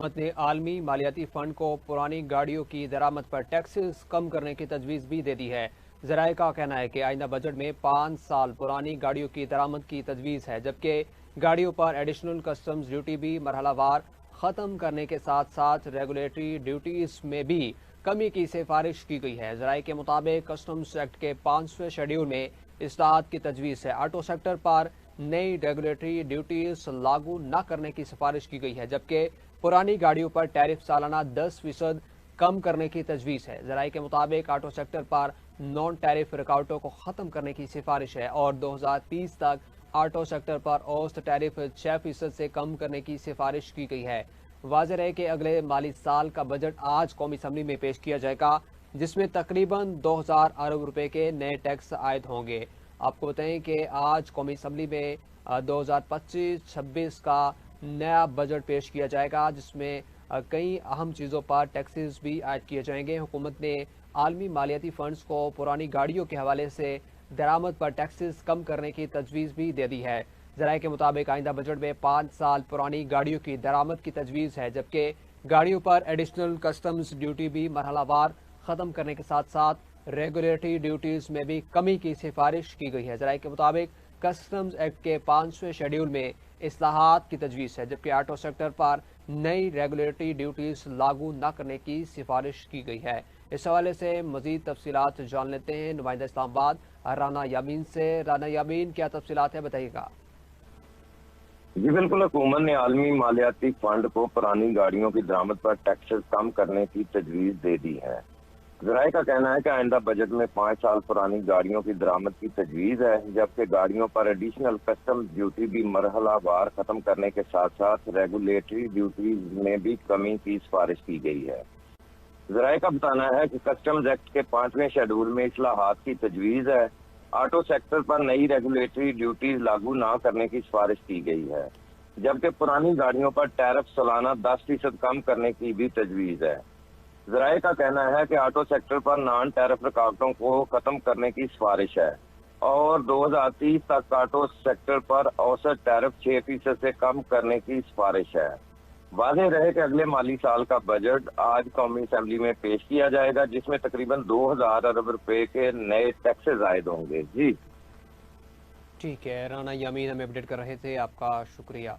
हुकूमत ने आलमी मालियाती फंड को पुरानी गाड़ियों की दरामद पर टैक्सेस कम करने की तजवीज़ भी दे दी है। ज़राए का कहना है कि आइंदा बजट में 5 साल पुरानी गाड़ियों की दरामद की तजवीज़ है, जबकि गाड़ियों पर एडिशनल कस्टम्स ड्यूटी भी मरहलावार ख़त्म करने के साथ साथ रेगुलेटरी ड्यूटीज़ में भी कमी की सिफारिश की गई है। ज़राए के मुताबिक कस्टम्स एक्ट के 5वें शेड्यूल में इस्लाहात की तजवीज़ है। ऑटो सेक्टर पर नई रेगुलेटरी ड्यूटीज लागू न करने की सिफारिश की गई है, जबकि पुरानी गाड़ियों पर टैरिफ सालाना 10% कम करने की तजवीज़ है। ज़राए के मुताबिक ऑटो सेक्टर पर नॉन टैरिफ रुकावटों को ख़त्म करने की सिफारिश है और 2030 तक ऑटो सेक्टर पर औसत टैरिफ 6% से कम करने की सिफारिश की गई है। वाज़ेह है कि अगले माली साल का बजट आज कौमी असम्बली में पेश किया जाएगा, जिसमें तकरीबन 2000 अरब रुपए के नए टैक्स आयद होंगे। आपको बताएं कि आज कौमी असम्बली में 2025-26 का नया बजट पेश किया जाएगा, जिसमें कई अहम चीज़ों पर टैक्सेस भी ऐड किए जाएंगे। हुकूमत ने आलमी मालियाती फंड्स को पुरानी गाड़ियों के हवाले से दरामद पर टैक्सेस कम करने की तजवीज़ भी दे दी है। ज़राए के मुताबिक आइंदा बजट में 5 साल पुरानी गाड़ियों की दरामद की तजवीज़ है, जबकि गाड़ियों पर एडिशनल कस्टम्स ड्यूटी भी मरहलावार ख़त्म करने के साथ साथ रेगुलेटरी ड्यूटीज़ में भी कमी की सिफारिश की गई है। ज़राए के मुताबिक कस्टम्स एक्ट के 5वें शेड्यूल में इस्लाहात की तजवीज़ है, जबकि ऑटो सेक्टर पर नई रेगुलेटरी ड्यूटीज लागू न करने की सिफारिश की गई है। इस हवाले से मजीद तफसीलात जान लेते हैं नुमाइंदा इस्लामाबाद राना यामीन से। राना यामीन, क्या तफसीलात है, बताइएगा। जी बिल्कुल, हुकूमत ने आलमी मालियाती फंड को पुरानी गाड़ियों की दरामद पर टैक्सेस कम करने की तजवीज़ दे दी है। ज़राए का कहना है कि आइंदा बजट में 5 साल पुरानी गाड़ियों की दरामद की तजवीज़ है, जबकि गाड़ियों पर एडिशनल कस्टम्स ड्यूटी भी मरहलावार ख़त्म करने के साथ साथ रेगुलेटरी ड्यूटीज में भी कमी की सिफारिश की गई है। ज़राए का बताना है कि कस्टम्स एक्ट के 5वें शेड्यूल में इस्लाहात की तजवीज़ है। ऑटो सेक्टर पर नई रेगुलेटरी ड्यूटीज लागू न करने की सिफारिश की गई है, जबकि पुरानी गाड़ियों पर टैरिफ सालाना 10% कम करने की भी तजवीज़ है। ज़राए का कहना है कि ऑटो सेक्टर पर नॉन टैरिफ रुकावटों को खत्म करने की सिफारिश है और 2030 तक ऑटो सेक्टर पर औसत टैरिफ 6% से कम करने की सिफारिश है। वाज़ेह रहे कि अगले माली साल का बजट आज कौमी असम्बली में पेश किया जाएगा, जिसमें तकरीबन 2000 अरब रुपए के नए टैक्सेस आयद होंगे। जी ठीक है, राना यामीन हमें अपडेट कर रहे थे, आपका शुक्रिया।